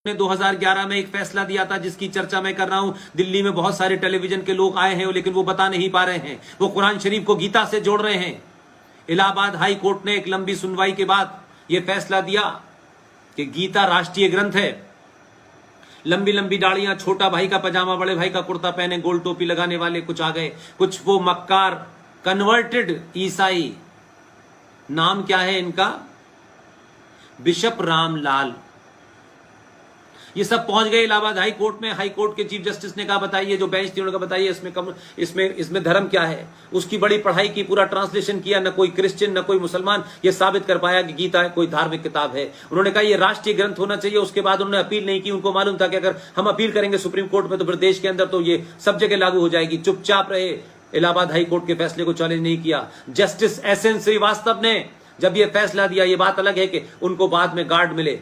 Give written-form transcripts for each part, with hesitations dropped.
ने 2011 में एक फैसला दिया था जिसकी चर्चा मैं कर रहा हूं। दिल्ली में बहुत सारे टेलीविजन के लोग आए हैं लेकिन वो बता नहीं पा रहे हैं। वो कुरान शरीफ को गीता से जोड़ रहे हैं। इलाहाबाद हाई कोर्ट ने एक लंबी सुनवाई के बाद यह फैसला दिया कि गीता राष्ट्रीय ग्रंथ है। लंबी लंबी दाढ़ियां, छोटा भाई का पजामा, बड़े भाई का कुर्ता पहने, गोल टोपी लगाने वाले कुछ आ गए, कुछ वो मक्कार कन्वर्टेड ईसाई। नाम क्या है इनका? बिशप रामलाल। ये सब पहुंच गए इलाहाबाद हाई कोर्ट में। हाई कोर्ट के चीफ जस्टिस ने कहा बताइए, जो बेंच थी उन्होंने कहा बताइए इसमें धर्म क्या है। उसकी बड़ी पढ़ाई की, पूरा ट्रांसलेशन किया। न कोई क्रिश्चियन न कोई मुसलमान ये साबित कर पाया कि गीता कोई धार्मिक किताब है। उन्होंने कहा ये राष्ट्रीय ग्रंथ होना चाहिए। उसके बाद उन्होंने अपील नहीं की। उनको मालूम था कि अगर हम अपील करेंगे सुप्रीम कोर्ट में तो फिर देश के अंदर तो ये सब जगह लागू हो जाएगी। चुपचाप रहे, इलाहाबाद हाई कोर्ट के फैसले को चैलेंज नहीं किया। जस्टिस एसएन श्रीवास्तव ने जब यह फैसला दिया, ये बात अलग है कि उनको बाद में गार्ड मिले,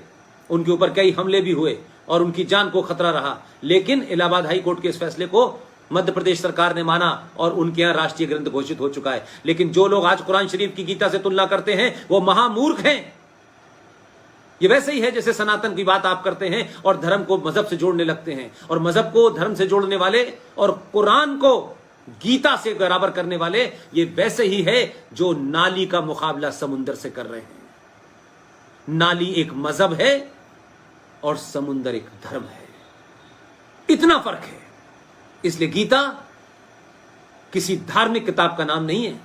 उनके ऊपर कई हमले भी हुए और उनकी जान को खतरा रहा, लेकिन इलाहाबाद हाई कोर्ट के इस फैसले को मध्य प्रदेश सरकार ने माना और उनके यहां राष्ट्रीय ग्रंथ घोषित हो चुका है। लेकिन जो लोग आज कुरान शरीफ की गीता से तुलना करते हैं वो महामूर्ख हैं। ये वैसे ही है जैसे सनातन की बात आप करते हैं और धर्म को मजहब से जोड़ने लगते हैं, और मजहब को धर्म से जोड़ने वाले और कुरान को गीता से बराबर करने वाले ये वैसे ही है जो नाली का मुकाबला समुंदर से कर रहे हैं। नाली एक मजहब है और समुंदर एक धर्म है, इतना फर्क है। इसलिए गीता किसी धार्मिक किताब का नाम नहीं है,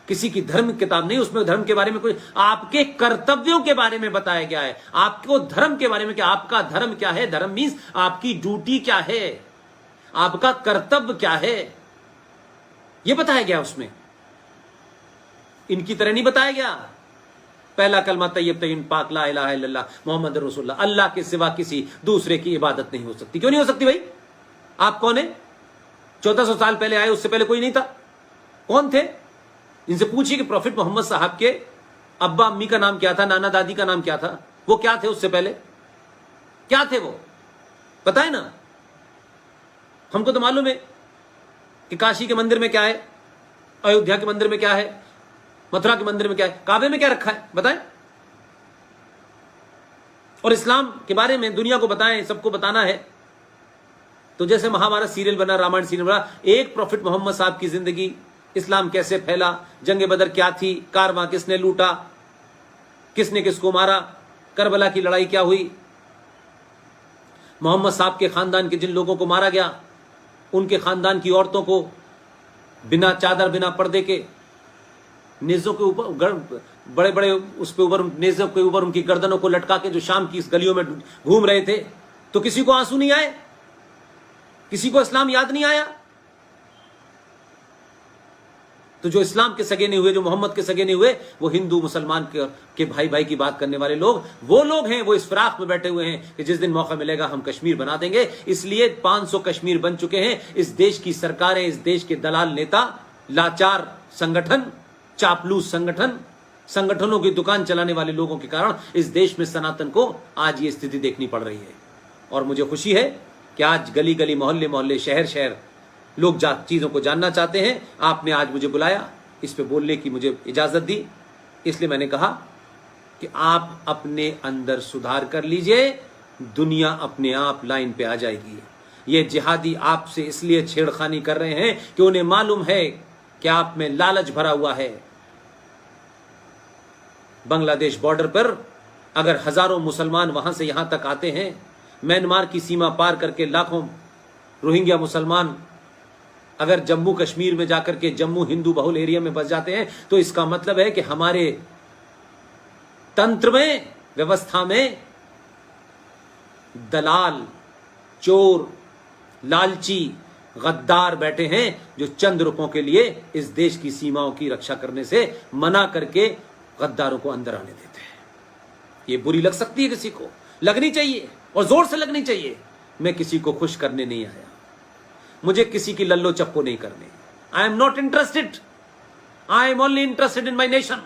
किसी की धर्म किताब नहीं। उसमें धर्म के बारे में कोई, आपके कर्तव्यों के बारे में बताया गया है। आपको धर्म के बारे में, क्या आपका धर्म क्या है। धर्म मीन्स आपकी ड्यूटी क्या है, आपका कर्तव्य क्या है, यह बताया गया उसमें। इनकी तरह नहीं बताया गया। पहला कलमा तैयब तय्यब पाक ला इलाहा इल्लल्लाह मोहम्मद रसूलुल्लाह, अल्लाह के सिवा किसी दूसरे की इबादत नहीं हो सकती। क्यों नहीं हो सकती भाई? आप कौन है? 1400 साल पहले आए, उससे पहले कोई नहीं था। कौन थे? इनसे पूछिए कि प्रॉफिट मोहम्मद साहब के अब्बा अम्मी का नाम क्या था, नाना दादी का नाम क्या था, वो क्या थे उससे पहले, क्या थे वो, पता है ना? हमको तो मालूम है कि काशी के मंदिर में क्या है, अयोध्या के मंदिर में क्या है, मथुरा के मंदिर में क्या है, काबे में क्या रखा है, बताएं। और इस्लाम के बारे में दुनिया को बताएं, सबको बताना है। तो जैसे महाभारत सीरियल बना, रामायण सीरियल बना, एक प्रॉफिट मोहम्मद साहब की जिंदगी, इस्लाम कैसे फैला, जंगे बदर क्या थी, कारवां किसने लूटा, किसने किसको मारा, करबला की लड़ाई क्या हुई, मोहम्मद साहब के खानदान के जिन लोगों को मारा गया, उनके खानदान की औरतों को बिना चादर बिना पर्दे के नेज़ों के ऊपर, बड़े बड़े उस पे ऊपर, नेज़ों के ऊपर उनकी गर्दनों को लटका के जो शाम की इस गलियों में घूम रहे थे, तो किसी को आंसू नहीं आए, किसी को इस्लाम याद नहीं आया। तो जो इस्लाम के सगे नहीं हुए, जो मोहम्मद के सगे नहीं हुए, वो हिंदू मुसलमान के भाई भाई की बात करने वाले लोग, वो लोग हैं, वो इस फिराक में बैठे हुए हैं कि जिस दिन मौका मिलेगा हम कश्मीर बना देंगे। इसलिए 500 कश्मीर बन चुके हैं। इस देश की सरकारें, इस देश के दलाल नेता, लाचार संगठन, चापलूस संगठनों की दुकान चलाने वाले लोगों के कारण इस देश में सनातन को आज ये स्थिति देखनी पड़ रही है। और मुझे खुशी है कि आज गली गली, मोहल्ले मोहल्ले, शहर शहर लोग चीजों को जानना चाहते हैं। आपने आज मुझे बुलाया, इस पे बोलने की मुझे इजाजत दी, इसलिए मैंने कहा कि आप अपने अंदर सुधार कर लीजिए, दुनिया अपने आप लाइन पे आ जाएगी। ये जिहादी आपसे इसलिए छेड़खानी कर रहे हैं कि उन्हें मालूम है कि आप में लालच भरा हुआ है। बांग्लादेश बॉर्डर पर अगर हजारों मुसलमान वहां से यहां तक आते हैं, म्यांमार की सीमा पार करके लाखों रोहिंग्या मुसलमान अगर जम्मू कश्मीर में जाकर के जम्मू हिंदू बहुल एरिया में बस जाते हैं, तो इसका मतलब है कि हमारे तंत्र में, व्यवस्था में दलाल, चोर, लालची, गद्दार बैठे हैं जो चंद रुपयों के लिए इस देश की सीमाओं की रक्षा करने से मना करके गद्दारों को अंदर आने देते हैं। ये बुरी लग सकती है किसी को, लगनी चाहिए और जोर से लगनी चाहिए। मैं किसी को खुश करने नहीं आया, मुझे किसी की लल्लो चप्पो नहीं करनी। I am not interested, I am only interested in my nation.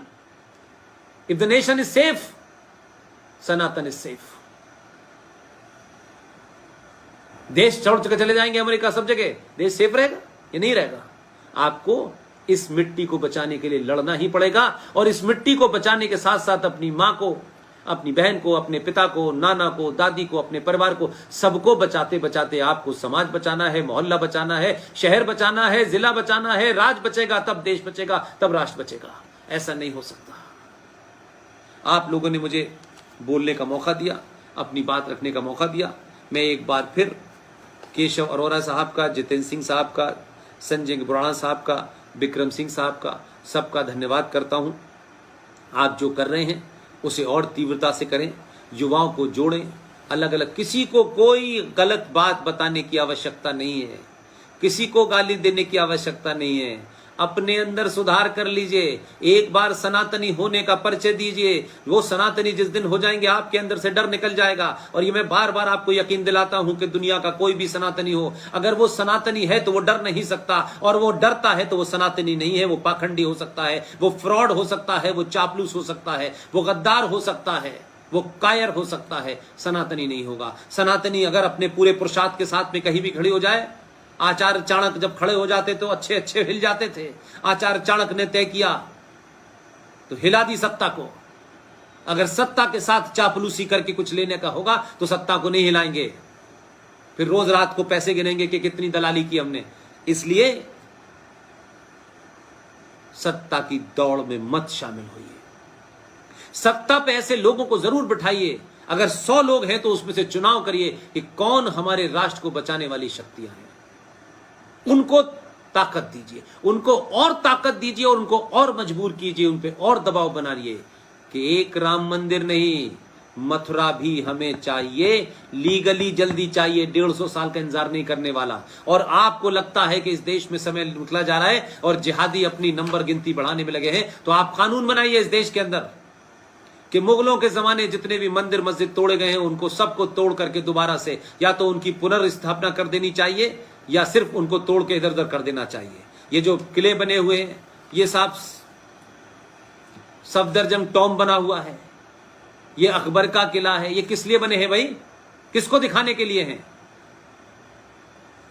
If the nation is safe, Sanatan is safe. देश छोड़ के चले जाएंगे अमेरिका, सब जगह, देश सेफ रहेगा? ये नहीं रहेगा। आपको इस मिट्टी को बचाने के लिए लड़ना ही पड़ेगा, और इस मिट्टी को बचाने के साथ साथ अपनी मां को, अपनी बहन को, अपने पिता को, नाना को, दादी को, अपने परिवार को, सबको बचाते बचाते आपको समाज बचाना है, मोहल्ला बचाना है, शहर बचाना है, जिला बचाना है, राज्य बचेगा तब देश बचेगा, तब राष्ट्र बचेगा। ऐसा नहीं हो सकता। आप लोगों ने मुझे बोलने का मौका दिया, अपनी बात रखने का मौका दिया। मैं एक बार फिर केशव अरोरा साहब का, जितेंद्र सिंह साहब का, संजय बुराणा साहब का, विक्रम सिंह साहब का, सबका धन्यवाद करता हूं। आप जो कर रहे हैं उसे और तीव्रता से करें, युवाओं को जोड़ें, अलग अलग, किसी को कोई गलत बात बताने की आवश्यकता नहीं है, किसी को गाली देने की आवश्यकता नहीं है। अपने अंदर सुधार कर लीजिए, एक बार सनातनी होने का परिचय दीजिए। वो सनातनी जिस दिन हो जाएंगे आपके अंदर से डर निकल जाएगा। और ये मैं बार बार आपको यकीन दिलाता हूं कि दुनिया का कोई भी सनातनी हो, अगर वो सनातनी है तो वो डर नहीं सकता, और वो डरता है तो वो सनातनी नहीं है, वो पाखंडी हो सकता है, वो फ्रॉड हो सकता है, वो चापलूस हो सकता है, वो गद्दार हो सकता है, वो कायर हो सकता है, सनातनी नहीं होगा। सनातनी अगर अपने पूरे पुरुषार्थ के साथ में कहीं भी खड़ी हो जाए, आचार्य चाणक्य जब खड़े हो जाते तो अच्छे अच्छे हिल जाते थे। आचार्य चाणक्य ने तय किया तो हिला दी सत्ता को। अगर सत्ता के साथ चापलूसी करके कुछ लेने का होगा तो सत्ता को नहीं हिलाएंगे, फिर रोज रात को पैसे गिनेंगे कि कितनी दलाली की हमने। इसलिए सत्ता की दौड़ में मत शामिल होइए। सत्ता पे ऐसे लोगों को जरूर बिठाइए, अगर 100 लोग हैं तो उसमें से चुनाव करिए कि कौन हमारे राष्ट्र को बचाने वाली शक्तियां हैं। उनको ताकत दीजिए, उनको और ताकत दीजिए, और उनको और मजबूर कीजिए, उन पे और दबाव बनाइए कि एक राम मंदिर नहीं, मथुरा भी हमें चाहिए, लीगली जल्दी चाहिए, 150 साल का इंतजार नहीं करने वाला। और आपको लगता है कि इस देश में समय निकला जा रहा है और जिहादी अपनी नंबर गिनती बढ़ाने में लगे हैं, तो आप कानून बनाइए इस देश के अंदर कि मुगलों के जमाने जितने भी मंदिर मस्जिद तोड़े गए हैं उनको सबको तोड़ करके दोबारा से या तो उनकी पुनर्स्थापना कर देनी चाहिए, या सिर्फ उनको तोड़ के इधर उधर कर देना चाहिए। ये जो किले बने हुए हैं, ये सब सफदरजंग टॉम बना हुआ है, ये अकबर का किला है, ये किस लिए बने हैं भाई? किसको दिखाने के लिए हैं?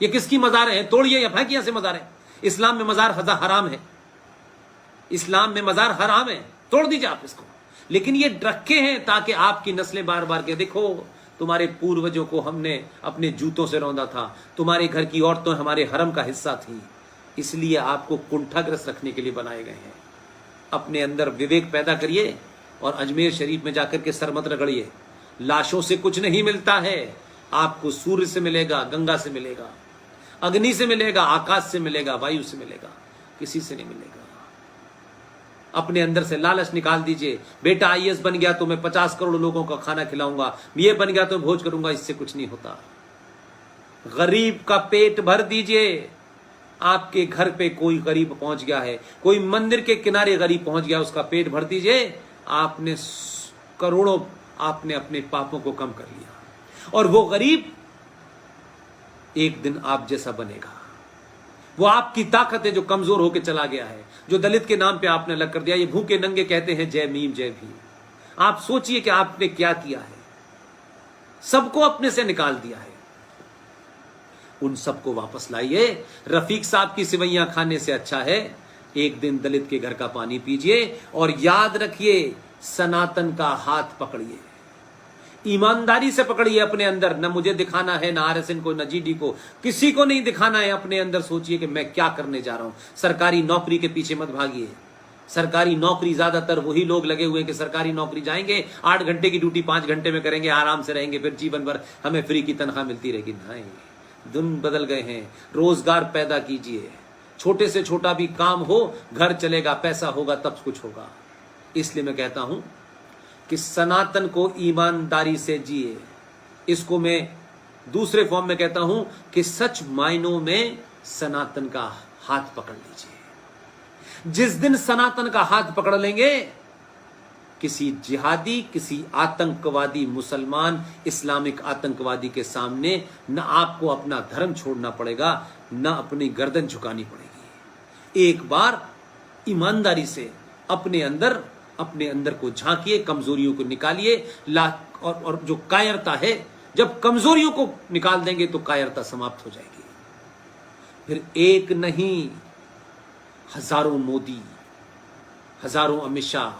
ये किसकी मज़ार है? तोड़िए या फेंकिए से मज़ार है। इस्लाम में मज़ार हराम है, इस्लाम में मज़ार हराम है, तोड़ दीजिए आप इसको। लेकिन ये रखे हैं ताकि आपकी नस्लें बार बार के देखो तुम्हारे पूर्वजों को हमने अपने जूतों से रौंदा था, तुम्हारे घर की औरतें हमारे हरम का हिस्सा थी, इसलिए आपको कुंठाग्रस्त रखने के लिए बनाए गए हैं। अपने अंदर विवेक पैदा करिए और अजमेर शरीफ में जाकर के सर मत रगड़िए। लाशों से कुछ नहीं मिलता है, आपको सूर्य से मिलेगा, गंगा से मिलेगा, अग्नि से मिलेगा, आकाश से मिलेगा, वायु से मिलेगा, किसी से नहीं मिलेगा। अपने अंदर से लालच निकाल दीजिए। बेटा आईएएस बन गया तो मैं 50 करोड़ लोगों का खाना खिलाऊंगा, ये बन गया तो भोज करूंगा, इससे कुछ नहीं होता। गरीब का पेट भर दीजिए। आपके घर पे कोई गरीब पहुंच गया है, कोई मंदिर के किनारे गरीब पहुंच गया, उसका पेट भर दीजिए। आपने करोड़ों, आपने अपने पापों को कम कर लिया। और वो गरीब एक दिन आप जैसा बनेगा। वो आपकी ताकत है जो कमजोर होकर चला गया है, जो दलित के नाम पे आपने अलग कर दिया। ये भूखे नंगे कहते हैं जय भीम जय भीम। आप सोचिए कि आपने क्या किया है, सबको अपने से निकाल दिया है। उन सबको वापस लाइए। रफीक साहब की सिवैयां खाने से अच्छा है एक दिन दलित के घर का पानी पीजिए। और याद रखिए, सनातन का हाथ पकड़िए, ईमानदारी से पकड़िए अपने अंदर। न मुझे दिखाना है, न आरएसएन को, न जीडी को, किसी को नहीं दिखाना है। अपने अंदर सोचिए कि मैं क्या करने जा रहा हूं। सरकारी नौकरी के पीछे मत भागिए। सरकारी नौकरी, ज्यादातर वही लोग लगे हुए हैं कि सरकारी नौकरी जाएंगे, 8 घंटे की ड्यूटी 5 घंटे में करेंगे, आराम से रहेंगे, फिर जीवन भर हमें फ्री की तनख्वाह मिलती रहेगी। नहीं, दिन बदल गए हैं। रोजगार पैदा कीजिए, छोटे से छोटा भी काम हो, घर चलेगा, पैसा होगा तब कुछ होगा। इसलिए मैं कहता हूं कि सनातन को ईमानदारी से जिए। इसको मैं दूसरे फॉर्म में कहता हूं कि सच मायनों में सनातन का हाथ पकड़ लीजिए। जिस दिन सनातन का हाथ पकड़ लेंगे, किसी जिहादी, किसी आतंकवादी, मुसलमान, इस्लामिक आतंकवादी के सामने न आपको अपना धर्म छोड़ना पड़ेगा, न अपनी गर्दन झुकानी पड़ेगी। एक बार ईमानदारी से अपने अंदर को झांकिए, कमजोरियों को निकालिए। और जो कायरता है, जब कमजोरियों को निकाल देंगे तो कायरता समाप्त हो जाएगी। फिर एक नहीं, हजारों मोदी, हजारों अमित शाह,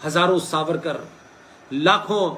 हजारों सावरकर, लाखों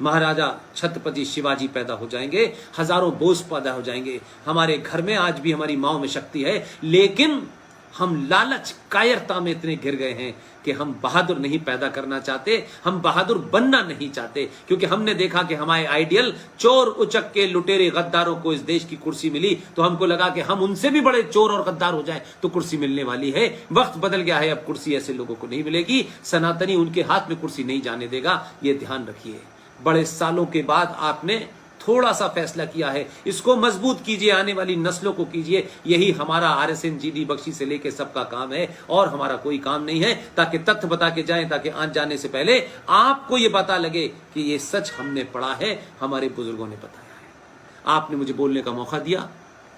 महाराजा छत्रपति शिवाजी पैदा हो जाएंगे, हजारों बोस पैदा हो जाएंगे। हमारे घर में आज भी हमारी माओ में शक्ति है, लेकिन हम लालच कायरता में इतने घिर गए हैं कि हम बहादुर नहीं पैदा करना चाहते, हम बहादुर बनना नहीं चाहते, क्योंकि हमने देखा कि हमारे आइडियल चोर उचक के लुटेरे गद्दारों को इस देश की कुर्सी मिली, तो हमको लगा कि हम उनसे भी बड़े चोर और गद्दार हो जाएं तो कुर्सी मिलने वाली है। वक्त बदल गया है, अब कुर्सी ऐसे लोगों को नहीं मिलेगी, सनातनी उनके हाथ में कुर्सी नहीं जाने देगा, ये ध्यान रखिए। बड़े सालों के बाद आपने थोड़ा सा फैसला किया है, इसको मजबूत कीजिए, आने वाली नस्लों को कीजिए। यही हमारा RSN GD बख्शी से लेके सबका काम है, और हमारा कोई काम नहीं है, ताकि तथ्य बता के जाएं, ताकि आज जाने से पहले आपको ये पता लगे कि ये सच हमने पढ़ा है, हमारे बुजुर्गों ने बताया है। आपने मुझे बोलने का मौका दिया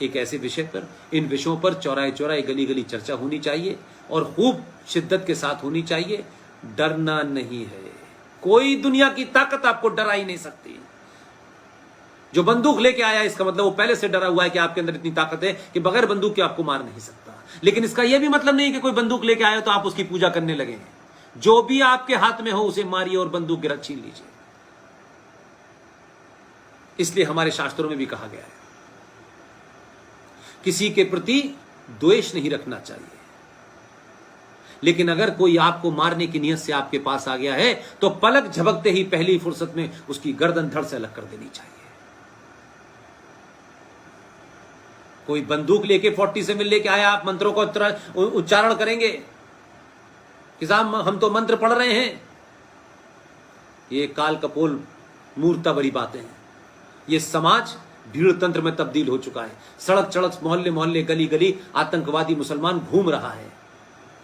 एक ऐसे विषय पर, इन विषयों पर चौराहे चौराहे गली गली चर्चा होनी चाहिए, और खूब शिद्दत के साथ होनी चाहिए। डरना नहीं है, कोई दुनिया की ताकत आपको डरा ही नहीं सकती। जो बंदूक लेके आया इसका मतलब वो पहले से डरा हुआ है कि आपके अंदर इतनी ताकत है कि बगैर बंदूक के आपको मार नहीं सकता। लेकिन इसका यह भी मतलब नहीं कि कोई बंदूक लेके आया तो आप उसकी पूजा करने लगे हैं। जो भी आपके हाथ में हो उसे मारिए और बंदूक गिरा छीन लीजिए। इसलिए हमारे शास्त्रों में भी कहा गया है किसी के प्रति द्वेष नहीं रखना चाहिए, लेकिन अगर कोई आपको मारने की नियत से आपके पास आ गया है तो पलक झपकते ही पहली फुर्सत में उसकी गर्दन धड़ से अलग कर देनी चाहिए। कोई बंदूक लेके 47 लेके आया, आप मंत्रों का उच्चारण करेंगे कि साहब हम तो मंत्र पढ़ रहे हैं, ये काल कपोल मूर्ता भरी बातें हैं। ये समाज भीड़ तंत्र में तब्दील हो चुका है। सड़क सड़क, मोहल्ले मोहल्ले, गली गली आतंकवादी मुसलमान घूम रहा है,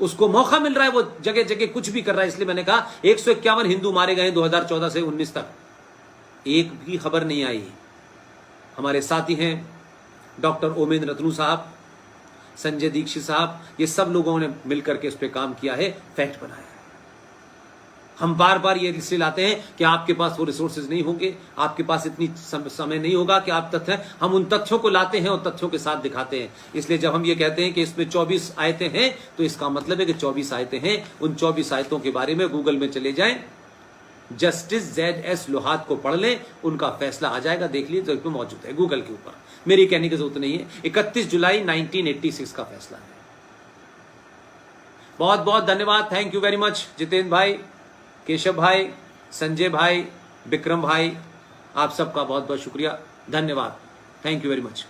उसको मौका मिल रहा है, वो जगह जगह कुछ भी कर रहा है। इसलिए मैंने कहा 151 हिंदू मारे गए 2014 से 19 तक, एक भी खबर नहीं आई। हमारे साथी हैं डॉक्टर ओमेन रतनू साहब, संजय दीक्षित साहब, ये सब लोगों ने मिलकर के इस पे काम किया है, फैक्ट बनाया है। हम बार बार ये इसलिए लाते हैं कि आपके पास वो रिसोर्सेज नहीं होंगे, आपके पास इतनी समय नहीं होगा कि आप तथ्य, हम उन तथ्यों को लाते हैं और तथ्यों के साथ दिखाते हैं। इसलिए जब हम ये कहते हैं कि इसमें 24 आयतें हैं तो इसका मतलब है कि 24 आयतें हैं। उन 24 आयतों के बारे में गूगल में चले जाएं, जस्टिस ZS लोहात को पढ़ लें, उनका फैसला आ जाएगा, देख लीजिए, तो मौजूद है गूगल के ऊपर, मेरी कहने की जरूरत नहीं है। 31 जुलाई 1986 का फैसला है। बहुत बहुत धन्यवाद, thank you very much Jitendra भाई, केशव भाई, संजय भाई, विक्रम भाई, आप सबका बहुत बहुत शुक्रिया, धन्यवाद, थैंक यू वेरी मच।